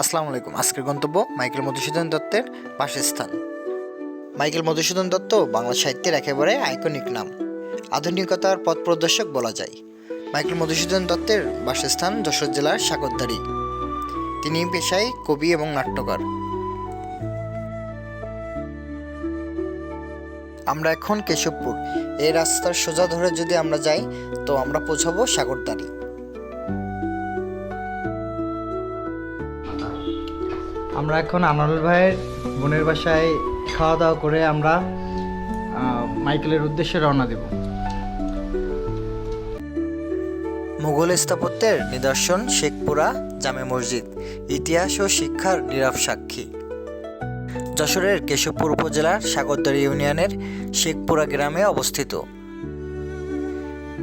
আসসালামু আলাইকুম। আজকের গন্তব্য মাইকেল মধুসূদন দত্তের বাসস্থান। মাইকেল মধুসূদন দত্ত বাংলা সাহিত্যের একেবারে আইকনিক নাম, আধুনিকতার পথ প্রদর্শক বলা যায়। মাইকেল মধুসূদন দত্তের বাসস্থান যশোর জেলার সাগরদাড়ি। তিনি পেশায় কবি এবং নাট্যকার। আমরা এখন কেশবপুর। এই রাস্তার সোজা ধরে যদি আমরা যাই তো আমরা পৌঁছাবো সাগরদাড়ি। আমরা এখন আনোয়ার ভাইয়ের বোনের বাসায় খাওয়া দাওয়া করে আমরা মাইকেলের উদ্দেশ্যে রওনা দেব। মুঘল স্থাপত্যের নিদর্শন শেখপুরা জামে মসজিদ ইতিহাস ও শিক্ষার নীরব সাক্ষী। যশোরের কেশবপুর উপজেলার সাগরদাড়ি ইউনিয়নের শেখপুরা গ্রামে অবস্থিত।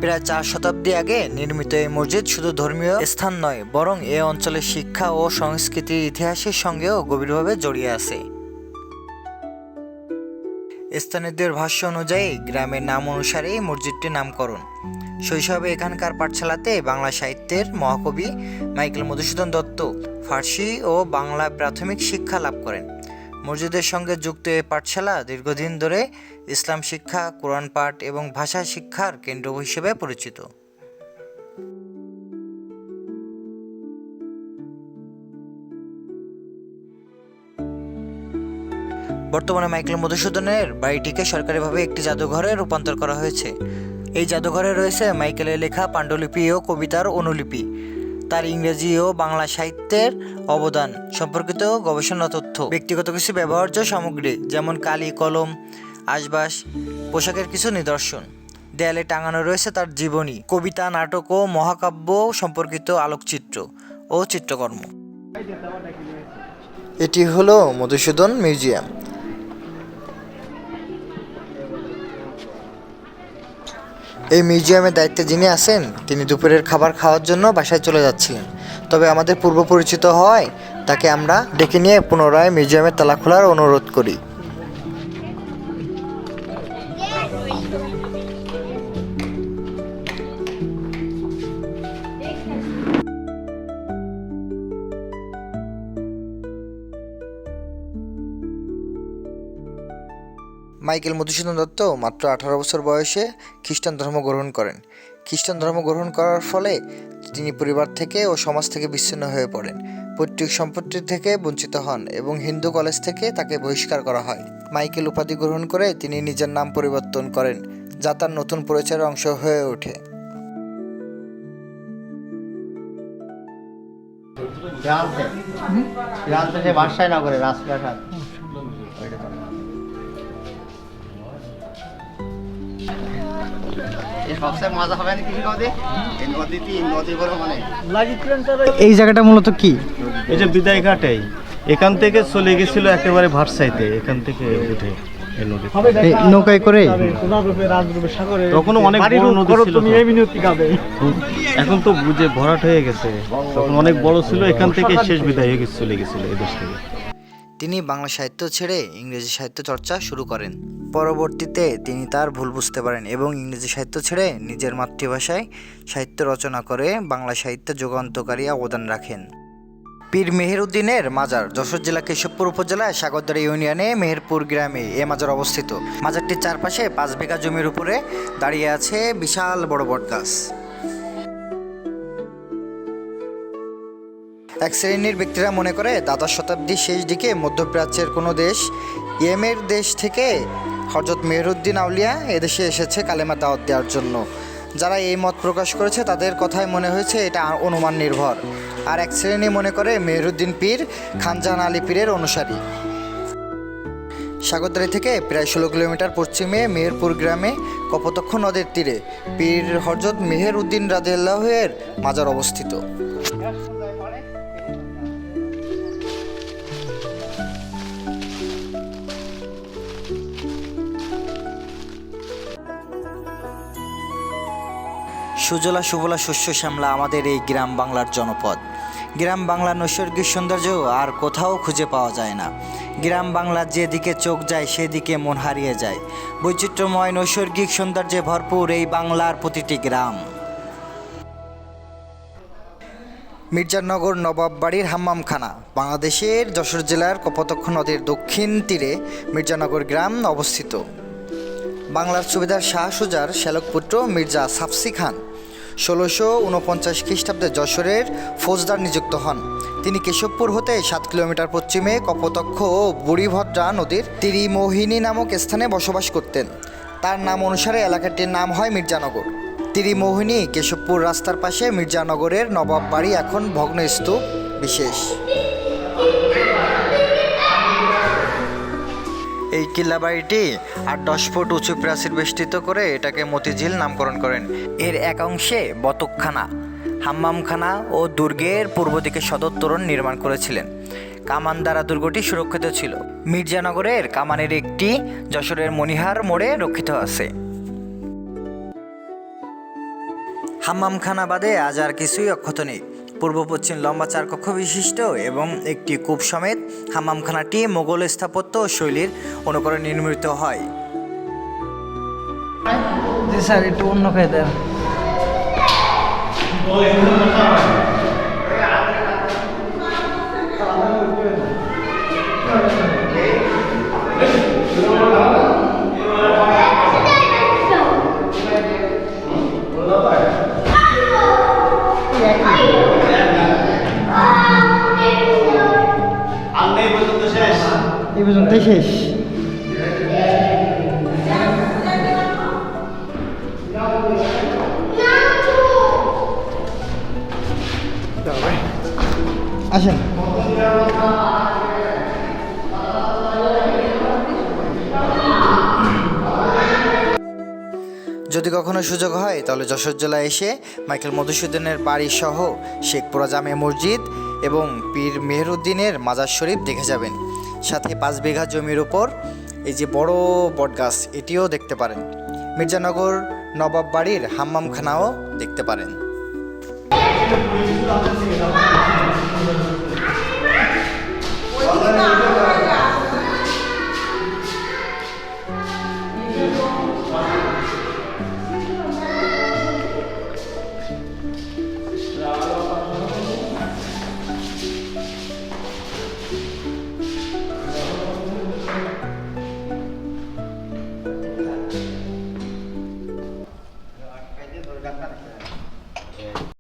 প্রায় 4 শতাব্দী আগে নির্মিত এই মসজিদ শুধু ধর্মীয় স্থান নয়, বরং এ অঞ্চলের শিক্ষা ও সংস্কৃতির ইতিহাসের সঙ্গেও গভীরভাবে জড়িয়ে আছে। স্থানীয়দের ভাষ্য অনুযায়ী গ্রামের নাম অনুসারেই মসজিদটির নামকরণ। শৈশবে এখানকার পাঠশালাতে বাংলা সাহিত্যের মহাকবি মাইকেল মধুসূদন দত্ত ফার্সি ও বাংলা প্রাথমিক শিক্ষা লাভ করেন। মসজিদের সঙ্গে যুক্ত এই পাঠশালা দীর্ঘদিন ধরে ইসলাম শিক্ষা, কোরআন পাঠ এবং ভাষা শিক্ষার কেন্দ্র হিসেবে পরিচিত। বর্তমানে মাইকেল মধুসূদনের বাড়িটিকে সরকারিভাবে একটি জাদুঘরে রূপান্তর করা হয়েছে। এই জাদুঘরে রয়েছে মাইকেলের লেখা পাণ্ডুলিপি ও কবিতার অনুলিপি, তার ইংরেজি ও বাংলা সাহিত্যের অবদান সম্পর্কিত গবেষণা তথ্য, ব্যক্তিগত কিছু ব্যবহার্য সামগ্রী যেমন কালি, কলম, আসবাস, পোশাকের কিছু নিদর্শন। দেয়ালে টাঙানো রয়েছে তার জীবনী, কবিতা, নাটক ও মহাকাব্য সম্পর্কিত আলোকচিত্র ও চিত্রকর্ম। এটি হলো মধুসূদন মিউজিয়াম। এই মিউজিয়ামের দায়িত্বে যিনি আছেন তিনি দুপুরের খাবার খাওয়ার জন্য বাসায় চলে যাচ্ছিলেন, তবে আমাদের পূর্ব পরিচিত হওয়ায় তাকে আমরা ডেকে নিয়ে পুনরায় মিউজিয়ামের তালা খোলার অনুরোধ করি। মাইকেল মধুসূদন দত্ত মাত্র 18 বছর বয়সে খ্রিস্টান ধর্ম গ্রহণ করেন। খ্রিস্টান ধর্ম গ্রহণ করার ফলে তিনি পরিবার থেকে ও সমাজ থেকে বিচ্ছিন্ন হয়ে পড়েন, পৈতৃক সম্পত্তি থেকে বঞ্চিত হন এবং হিন্দু কলেজ থেকে তাকে বহিষ্কার করা হয়। মাইকেল উপাধি গ্রহণ করে তিনি নিজের নাম পরিবর্তন করেন, যা তার নতুন পরিচয়ের অংশ হয়ে ওঠে। এই জায়গাটা মূলত কি? এই যে বিদায় ঘাটেই এখান থেকে চলে গেছিল একেবারে ভাটসাইতে, এখান থেকে উঠে এই নদী নৌকায় করে তখন অনেক বড় নদী ছিল, এখন তো বুঝে ভরাট হয়ে গেছে, তখন অনেক বড় ছিল, এখান থেকে শেষ বিদায় হয়ে চলে গেছিল এদেশ থেকে। তিনি বাংলা সাহিত্য ছেড়ে ইংরেজি সাহিত্য চর্চা শুরু করেন। পরবর্তীতে তিনি তার ভুল বুঝতে পারেন এবং ইংরেজি সাহিত্য ছেড়ে নিজের মাতৃভাষায় সাহিত্য রচনা করে বাংলা সাহিত্যে যুগান্তকারী অবদান রাখেন। পীর মেহেরউদ্দিনের মাজার যশোর জেলা কেশবপুর উপজেলায় সাগরদাড়ি ইউনিয়নে মেহেরপুর গ্রামে এ মাজার অবস্থিত। মাজারটির চারপাশে 5 বিঘা জমির উপরে দাঁড়িয়ে আছে বিশাল বড় বটগাছ। এক শ্রেণীর ব্যক্তিরা মনে করে দ্বাদশ শতাব্দীর শেষ দিকে মধ্যপ্রাচ্যের কোনো দেশ, ইয়েমের দেশ থেকে হযরত মেহেরউদ্দিন আউলিয়া এদেশে এসেছে কালেমা দাওয়াত দেওয়ার জন্য। যারা এই মত প্রকাশ করেছে তাদের কথায় মনে হয়েছে এটা অনুমান নির্ভর। আর এক শ্রেণী মনে করে মেহেরউদ্দিন পীর খানজাহান আলী পীরের অনুসারী। সাগরদাড়ি থেকে প্রায় 16 কিলোমিটার পশ্চিমে মেহেরপুর গ্রামে কপোতাক্ষ নদের তীরে পীর হযরত মেহেরউদ্দিন রাদিয়াল্লাহু এর মাজার অবস্থিত। সুজলা সুফলা শস্য শ্যামলা আমাদের এই গ্রাম বাংলার জনপদ। গ্রাম বাংলার নৈসর্গিক সৌন্দর্য আর কোথাও খুঁজে পাওয়া যায় না। গ্রাম বাংলার যেদিকে চোখ যায় সেদিকে মন হারিয়ে যায়। বৈচিত্র্যময় নৈসর্গিক সৌন্দর্যে ভরপুর এই বাংলার প্রতিটি গ্রাম। মির্জানগর নবাব বাড়ির হাম্মামখানা বাংলাদেশের যশোর জেলার কপোতাক্ষ নদীর দক্ষিণ তীরে মির্জানগর গ্রাম অবস্থিত। বাংলার সুবেদার শাহ সুজার শ্যালকপুত্র মির্জা সাফসি খান ১৬৪৯ খ্রিস্টাব্দে যশোরের ফৌজদার নিযুক্ত হন। তিনি কেশবপুর হতে ৭ কিলোমিটার পশ্চিমে কপোতাক্ষ ও বুড়িভদ্রা নদীর ত্রিমোহিনী নামক স্থানে বসবাস করতেন। তার নাম অনুসারে এলাকাটির নাম হয় মির্জানগর। ত্রিমোহিনী কেশবপুর রাস্তার পাশে মির্জানগরের নবাব বাড়ি এখন ভগ্নস্তূপ বিশেষ। এই কিল্লা বাড়িটি ৮-১০ ফুট উঁচু প্রাচীর বেষ্টিত করে এটাকে মতিঝিল নামকরণ করেন। এর এক অংশে বতকখানা, হাম্মামখানা ও দুর্গের পূর্ব দিকে সদর তোরণ নির্মাণ করেছিলেন। কামান দ্বারা দুর্গটি সুরক্ষিত ছিল। মির্জানগরের কামানের একটি যশোরের মনিহার মোড়ে রক্ষিত আছে। হাম্মামখানা বাদে আজ আর কিছুই অক্ষত নেই। পূর্ব পশ্চিম লম্বা ৪ কক্ষ বিশিষ্ট এবং একটি কূপ সমেত হাম্মামখানাটি মোগল স্থাপত্য শৈলীর অনুকরণে নির্মিত হয়। জি স্যার, একটু অন্য খাই দেন। এই পর্যন্তই শেষ। আসেন। যদি কখনো সুযোগ হয় তাহলে যশোর জেলায় এসে মাইকেল মধুসূদনের বাড়ি সহ শেখপুরা জামে মসজিদ এবং পীর মেহেরুদ্দিনের মাজার শরীফ দেখে যাবেন। সাথে ৫ বিঘা জমির উপর এই যে বড় বটগাছ, এটিও দেখতে পারেন। মির্জানগর নবাব বাড়ির হাম্মামখানাও দেখতে পারেন। ওই